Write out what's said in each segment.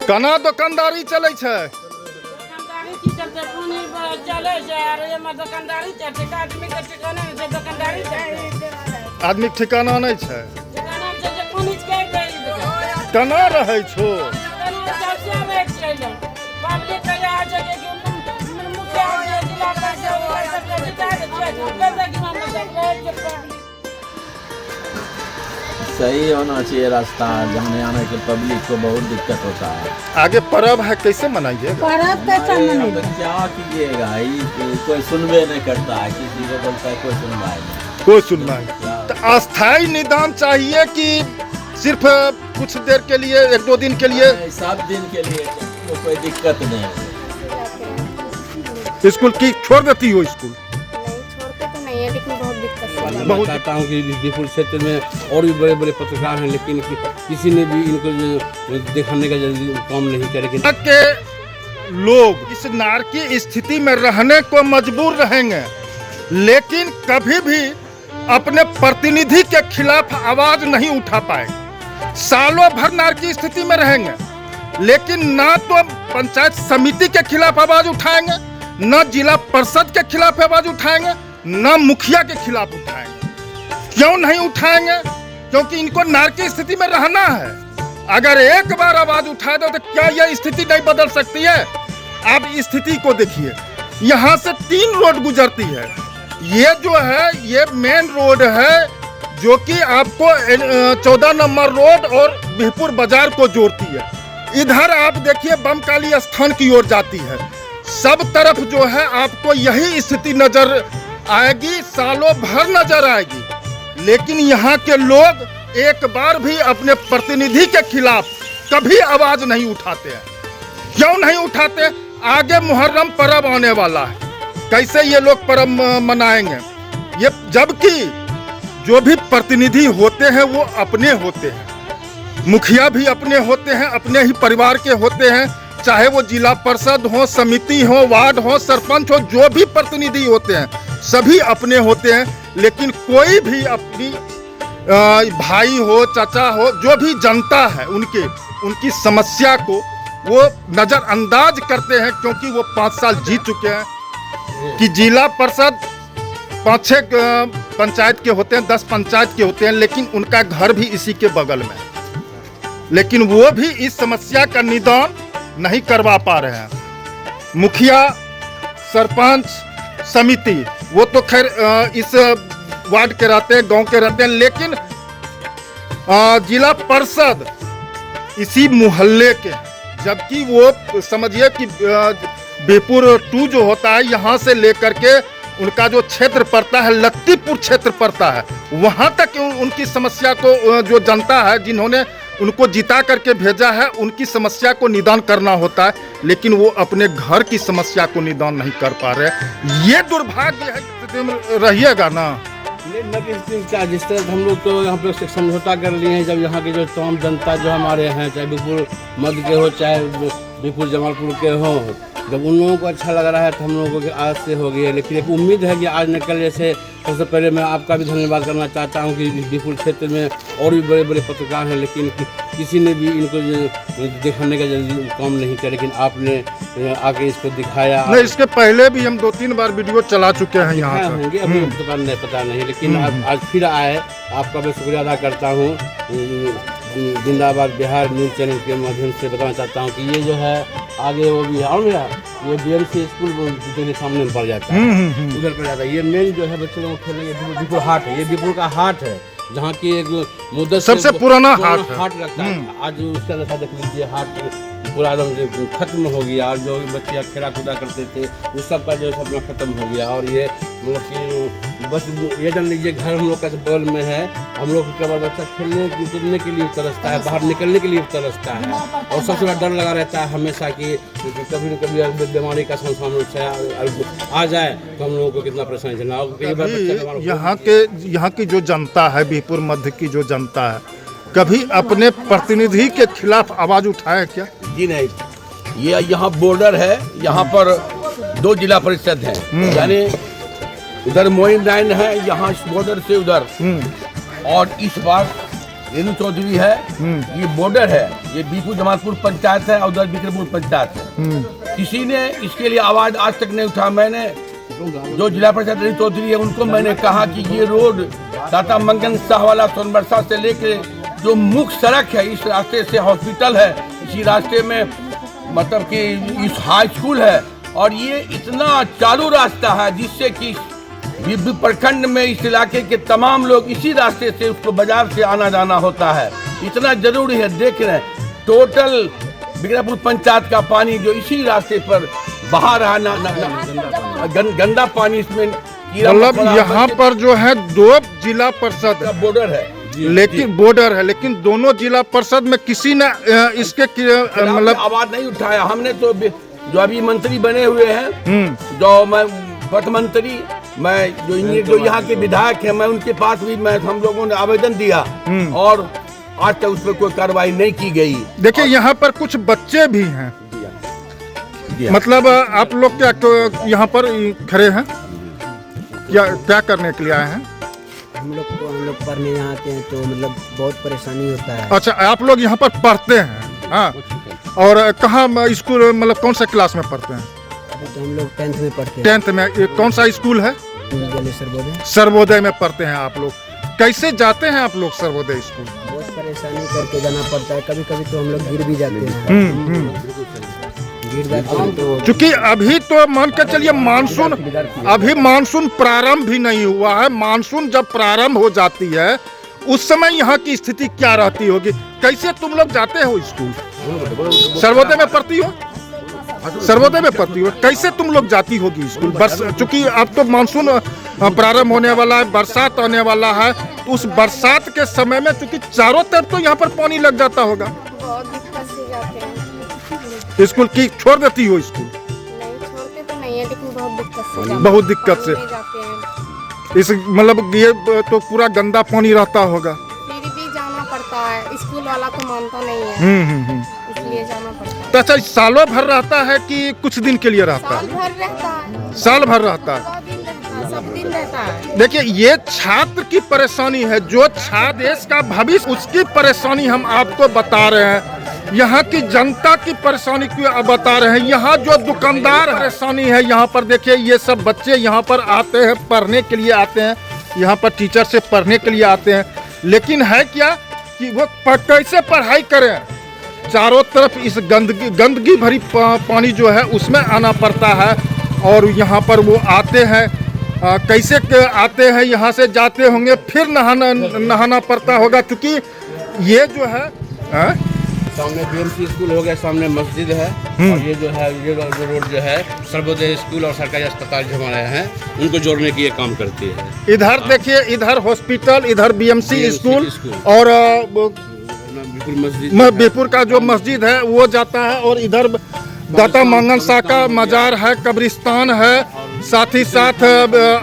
केना दुकानदारी चलै छै? दुकानदारी की चलते पूनी चले छै और ये में दुकानदारी चलते आदमी के ठिकाना छै दुकानदारी चलते आदमी ठिकाना नहीं छै। ठिकाना छै जे पूनी के दे केना रहै छो? केना सबसे में छै पब्लिक के आ छै कि मुखिया जे जिला का सब जिता छै कैसे कि हम सब सही होना चाहिए रास्ता, जाने आने के पब्लिक को बहुत दिक्कत होता है। आगे पर्व है, कैसे मनाइएगा? पर्व कैसे मनाइएगा? तो क्या कीजिएगा, कोई सुनवे नहीं करता है, किसी को बोलता है कोई सुनवाई नहीं। कोई सुनवाई। तो अस्थायी निदान चाहिए कि सिर्फ कुछ देर के लिए, एक दो दिन के लिए? सब दिन के लिए तो कोई दिक्कत नहीं है। स्कूल की छोड़ देती हो? स्कूल नहीं है, लेकिन बहुत दिक्कत है। मैं चाहता हूँ कि बीरपुर क्षेत्र में और भी बड़े बड़े पत्रकार हैं, लेकिन किसी ने भी इनको दिखाने का काम नहीं किया। के लोग इस नारकी स्थिति में रहने को मजबूर रहेंगे, लेकिन कभी भी अपने प्रतिनिधि के खिलाफ आवाज नहीं उठा पाएंगे। सालों भर नारकी स्थिति में रहेंगे, लेकिन ना तो पंचायत समिति के खिलाफ आवाज उठाएंगे, न जिला परिषद के खिलाफ आवाज उठाएंगे, न मुखिया के खिलाफ उठाएंगे। क्यों नहीं उठाएंगे? क्योंकि इनको नारकी स्थिति में रहना है। अगर एक बार आवाज उठा दो तो क्या यह स्थिति नहीं बदल सकती है? आप स्थिति को देखिए, यहाँ से 3 रोड गुजरती है। ये जो है ये मेन रोड है जो कि आपको 14 नंबर रोड और बिहपुर बाजार को जोड़ती है। इधर आप देखिए बमकाली स्थान की ओर जाती है। सब तरफ जो है आपको यही स्थिति नजर आएगी, सालों भर नजर आएगी। लेकिन यहाँ के लोग एक बार भी अपने प्रतिनिधि के खिलाफ कभी आवाज नहीं उठाते हैं। क्यों नहीं उठाते? आगे मुहर्रम पर्व आने वाला है, कैसे ये लोग पर्व मनाएंगे? ये जबकि जो भी प्रतिनिधि होते हैं वो अपने होते हैं, मुखिया भी अपने होते हैं, अपने ही परिवार के होते हैं, चाहे वो जिला परिषद हो, समिति हो, वार्ड हो, सरपंच हो, जो भी प्रतिनिधि होते हैं सभी अपने होते हैं। लेकिन कोई भी अपनी भाई हो, चाचा हो, जो भी जनता है उनकी समस्या को वो नज़रअंदाज करते हैं, क्योंकि वो 5 साल जीत चुके हैं। कि जिला परिषद 5-6 पंचायत के होते हैं, 10 पंचायत के होते हैं, लेकिन उनका घर भी इसी के बगल में, लेकिन वो भी इस समस्या का निदान नहीं करवा पा रहे हैं। मुखिया, सरपंच, समिति वो तो खैर इस वार्ड के रहते हैं, गांव के रहते हैं, लेकिन जिला परिषद इसी मोहल्ले के, जबकि वो समझिए कि बिहपुर 2 जो होता है यहाँ से लेकर के उनका जो क्षेत्र पड़ता है, लत्तीपुर क्षेत्र पड़ता है, वहाँ तक उनकी समस्या को जो जनता है जिन्होंने उनको जिता करके भेजा है, उनकी समस्या को निदान करना होता है, लेकिन वो अपने घर की समस्या को निदान नहीं कर पा रहे। ये दुर्भाग्य है, रहिएगा ना। क्या जिस तरह हम लोग तो यहाँ पे समझौता कर लिए हैं, जब यहाँ के जो तमाम जनता जो हमारे हैं, चाहे बिहपुर मध्य के हो, चाहे बिहपुर जमालपुर के हो, जब उन लोगों को अच्छा लग रहा है तो हम लोगों को आज से हो गई है। लेकिन एक उम्मीद है कि आज न कल, जैसे सबसे पहले मैं आपका भी धन्यवाद करना चाहता हूं कि बिहपुर क्षेत्र में और भी बड़े बड़े पत्रकार हैं, लेकिन किसी ने भी इनको दिखाने का काम नहीं किया, लेकिन आपने आके इसको दिखाया। नहीं, इसके पहले भी हम 2-3 बार वीडियो चला चुके हैं यहाँ होंगे, अभी पता नहीं, लेकिन आज फिर आए, आपका मैं शुक्रिया अदा करता हूँ। जिंदाबाद बिहार न्यूज़ चैनल के माध्यम से बताना चाहता हूँ कि ये जो है आगे वो भी है, और ये BMC स्कूल के सामने पड़ जाता है, उधर पड़ जाता है। ये मेन जो है बच्चे लोग खेलने के बिहपुर हाट है, ये बिहपुर का हाट है, जहाँ की एक मुद्दत सबसे पुराना हाट लगता है। आज उसका दशा देख लीजिए, हाट पूरा एकदम खत्म हो गया, और जो बच्चे खेला कूदा करते थे उस सब का जो सपना खत्म हो गया। और ये मतलब कि बस ये जान लीजिए घर हम लोग का बगल में है, हम लोग केवल बच्चा खेलने कूदने के लिए तरसता है, बाहर निकलने के लिए तरसता है, और सबसे बड़ा डर लगा रहता है हमेशा कि कभी न कभी बीमारी का सामना आ जाए तो हम लोगों को कितना परेशानी झेलना। यहाँ की जो जनता है, बिहपुर मध्य की जो जनता है, कभी अपने प्रतिनिधि के खिलाफ आवाज उठाए क्या? जी नहीं, ये यहाँ बॉर्डर है, यहाँ पर 2 जिला परिषद हैं, यानी उधर मोइन लाइन है, यहाँ इस बॉर्डर से उधर, और इस बार रेणु चौधरी है, ये बॉर्डर है, ये बीपू जमालपुर पंचायत है और उधर बिक्रमपुर पंचायत है। किसी ने इसके लिए आवाज आज तक नहीं उठा। मैंने जो जिला परिषद रेणु चौधरी है उनको मैंने कहा कि ये रोड दाता मंगन शाह वाला सोनबरसा से लेके जो मुख्य सड़क है, इस रास्ते से हॉस्पिटल है, इसी रास्ते में मतलब कि इस हाई स्कूल है, और ये इतना चालू रास्ता है जिससे कि प्रखंड में इस इलाके के तमाम लोग इसी रास्ते से उसको बाजार से आना जाना होता है। इतना जरूरी है। देख रहे हैं टोटल बिक्रमपुर पंचायत का पानी जो इसी रास्ते पर बहा रहा गंदा पानी इसमें मतलब यहाँ पर जो है 2 जिला परिषद का बॉर्डर है, लेकिन दोनों जिला परिषद में किसी ने इसके मतलब आवाज नहीं उठाया। हमने तो जो अभी मंत्री बने हुए हैं, जो मैं पथ मंत्री, मैं जो यहाँ के विधायक हैं, मैं उनके पास भी हम लोगों ने आवेदन दिया और आज तक उस पर कोई कार्रवाई नहीं की गई। देखिए यहाँ पर कुछ बच्चे भी हैं, मतलब आप लोग क्या यहाँ पर खड़े हैं, क्या करने के लिए आए हैं? हम लोग पढ़ने यहाँ आते हैं तो मतलब बहुत परेशानी होता है। अच्छा, आप लोग यहाँ पर पढ़ते हैं? हाँ। और कहाँ स्कूल, मतलब कौन सा क्लास में पढ़ते हैं? तो हम लोग 10th में पढ़ते हैं। 10th में कौन सा स्कूल है? सर्वोदय में पढ़ते हैं आप लोग। कैसे जाते हैं आप लोग सर्वोदय स्कूल? बहुत परेशानी करके जाना पड़ता है। कभी कभी तो हम लोग गिर भी जाते हैं। गिर जाते हैं तो चूंकि अभी तो मान के चलिए मानसून प्रारंभ भी नहीं हुआ है। मानसून जब प्रारंभ हो जाती है उस समय यहाँ की स्थिति क्या रहती होगी? कैसे तुम लोग जाते हो स्कूल? सर्वोदय में पढ़ती हो? सर्वोदय में पढ़ती हो? कैसे तुम लोग जाती होगी स्कूल? बस चूंकि अब तो मानसून प्रारंभ होने वाला है, बरसात आने वाला है, तो उस बरसात के समय में चूंकि चारों तरफ तो यहाँ पर पानी लग जाता होगा। बहुत दिक्कत से जाते हैं। स्कूल की छोड़ देती हो? स्कूल नहीं छोड़ते तो नहीं है, लेकिन बहुत दिक्कत से जाते हैं। बहुत दिक्कत से जाते हैं। इस मतलब ये तो पूरा गंदा पानी रहता होगा। फिर भी जाना पड़ता है, स्कूल वाला तो मानता नहीं है, इसलिए जाना पड़ता है। तो अच्छा, सालों भर रहता है कि कुछ दिन के लिए रहता साल है? भर रहता है। साल भर रहता है। 100 दिन रहता है, सब दिन रहता है। देखिए, ये छात्र की परेशानी है, जो छात्र देश का भविष्य, उसकी परेशानी हम आपको बता रहे हैं। यहाँ की जनता की परेशानी क्यों बता रहे हैं। यहाँ जो दुकानदार परेशानी है, यहाँ पर देखिए ये सब बच्चे यहाँ पर आते हैं, पढ़ने के लिए आते हैं, यहाँ पर टीचर से पढ़ने के लिए आते हैं, लेकिन है क्या कि वो कैसे पढ़ाई करें? चारों तरफ इस गंदगी भरी पानी जो है उसमें आना पड़ता है, और यहाँ पर वो आते हैं, कैसे आते हैं, यहाँ से जाते होंगे, फिर नहाना पड़ता होगा, क्योंकि ये जो है सामने बीएमसी स्कूल हो गया, सामने मस्जिद है, और ये जो है ये रोड जो है सर्वोदय स्कूल और सरकारी अस्पताल जो हमारे हैं उनको जोड़ने की ये काम करती है। इधर देखिए, इधर हॉस्पिटल, इधर बीएमसी स्कूल और बीरपुर का जो मस्जिद है वो जाता है, और इधर दाता मंगन शाह का मजार है, कब्रिस्तान है, साथ ही साथ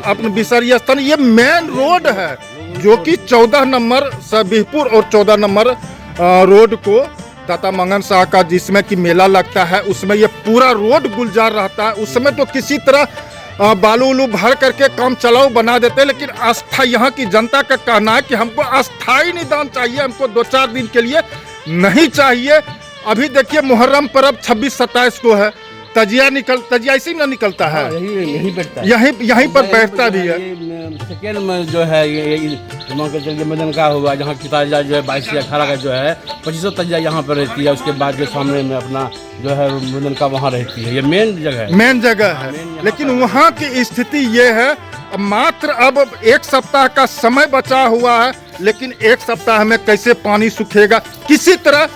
अपने बिसरिया स्थान। ये मेन रोड है जो कि 14 नंबर बीरपुर और 14 नंबर रोड को दाता मंगन शाह का जिसमें कि मेला लगता है, उसमें ये पूरा रोड गुलजार रहता है। उस समय तो किसी तरह बालू उलू भर करके काम चलाओ बना देते हैं, लेकिन अस्थायी यहाँ की जनता का कहना है कि हमको अस्थायी निदान चाहिए, हमको 2-4 दिन के लिए नहीं चाहिए। अभी देखिए मुहर्रम पर्व 26-27 को है, तजिया इसी में निकलता है, यही बैठता है, यहीं पर बैठता भी है। सेकेंड में जो है ये मान के चलिए मदन का हुआ, जहाँ की ताजा जो है 22 से 18 का जो है 2500 तजिया यहाँ पर रहती है। उसके बाद जो सामने में अपना जो है मदन का वहाँ रहती है। ये मेन जगह है, लेकिन वहाँ की स्थिति ये है, मात्र अब 1 सप्ताह का समय बचा हुआ है, लेकिन 1 सप्ताह में कैसे पानी सूखेगा? किसी तरह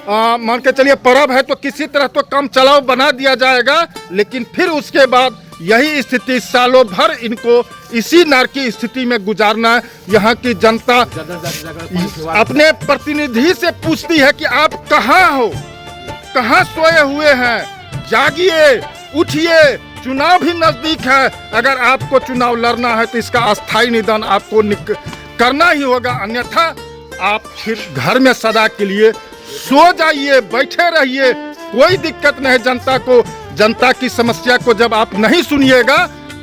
मान के चलिए पर्व है तो किसी तरह तो काम चलाओ बना दिया जाएगा, लेकिन फिर उसके बाद यही स्थिति सालों भर इनको इसी नारकी स्थिति में गुजारना है। यहाँ की जनता अपने प्रतिनिधि से पूछती है कि आप कहाँ हो, कहाँ सोए हुए हैं, जागिए, उठिए, चुनाव भी नजदीक है। अगर आपको चुनाव लड़ना है तो इसका अस्थायी निदान आपको करना ही होगा, अन्यथा आप फिर घर में सदा के लिए सो जाइए, बैठे रहिए, कोई दिक्कत नहीं। जनता को, जनता की समस्या को जब आप नहीं सुनिएगा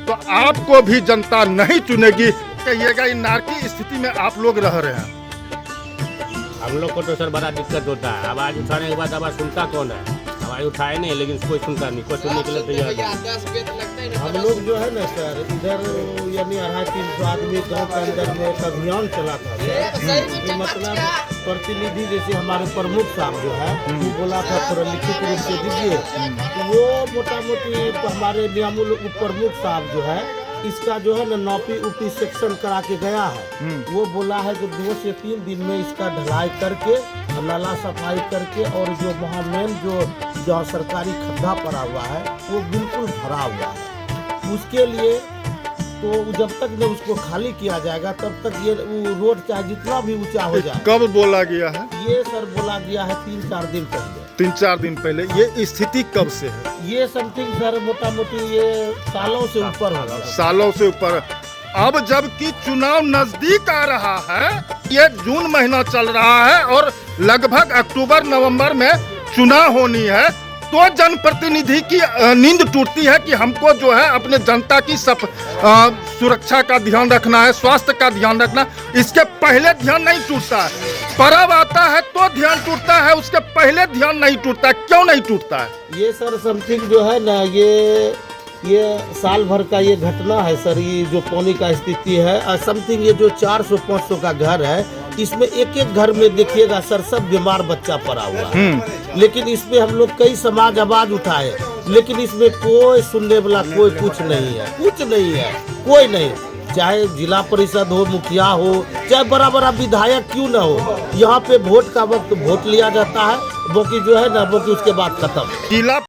तो आपको भी जनता नहीं चुनेगी। कहिएगा इन नारकी स्थिति में आप लोग रह रहे हैं, हम लोग को तो सर बड़ा दिक्कत होता है। आवाज़ उठाने के बाद आवाज़ सुनता कौन है? आवाज़ उठाए नहीं, लेकिन कोई सुनता नहीं, कोई सुनने के लिए तैयार नहीं। हम लोग जो है ना सर, इधर यानी 250-300 आदमी गांव के अंदर में एक अभियान चला था सर। मतलब प्रतिनिधि जैसे हमारे प्रमुख साहब जो है वो बोला था थोड़ा लिखित रूप से दीजिए, तो वो मोटा मोटी हमारे नियामुल प्रमुख साहब जो है इसका जो है ना नौपी ऊपी सेक्शन करा के गया है। वो बोला है कि 2 से 3 दिन में इसका ढलाई करके, नाला सफाई करके, और जो वहाँ मेन जो जहाँ सरकारी खड्डा पड़ा हुआ है वो बिल्कुल भरा हुआ है। उसके लिए तो जब तक न उसको खाली किया जाएगा तब तक ये वो रोड चाहे जितना भी ऊंचा हो जाए। कब बोला गया है? ये सर बोला गया है 3-4 दिन पहले। 3-4 दिन पहले। ये स्थिति कब से है? ये समथिंग सर मोटा मोटी ये सालों से ऊपर होगा। सालों से ऊपर। अब जबकि चुनाव नजदीक आ रहा है, ये जून महीना चल रहा है और लगभग अक्टूबर नवंबर में चुनाव होनी है, तो जनप्रतिनिधि की नींद टूटती है कि हमको जो है अपने जनता की सुरक्षा का ध्यान रखना है, स्वास्थ्य का ध्यान रखना। इसके पहले ध्यान नहीं टूटता है। पर्व आता है तो ध्यान टूटता है, उसके पहले ध्यान नहीं टूटता है। क्यों नहीं टूटता है? ये सर समथिंग जो है ना, ये साल भर का ये घटना है सर। ये जो पानी का स्थिति है समथिंग, ये जो 400-500 का घर है, इसमें एक एक घर में देखिएगा सर सब बीमार बच्चा पड़ा हुआ है। लेकिन इसमें हम लोग कई समाज आवाज उठाए, लेकिन इसमें कोई सुनने वाला कोई कुछ नहीं है, कुछ नहीं है, कोई नहीं। चाहे जिला परिषद हो, मुखिया हो, चाहे बड़ा बड़ा विधायक क्यों ना हो, यहाँ पे वोट का वक्त वोट लिया जाता है, बाकी जो है ना बाकी उसके बाद खत्म। जिला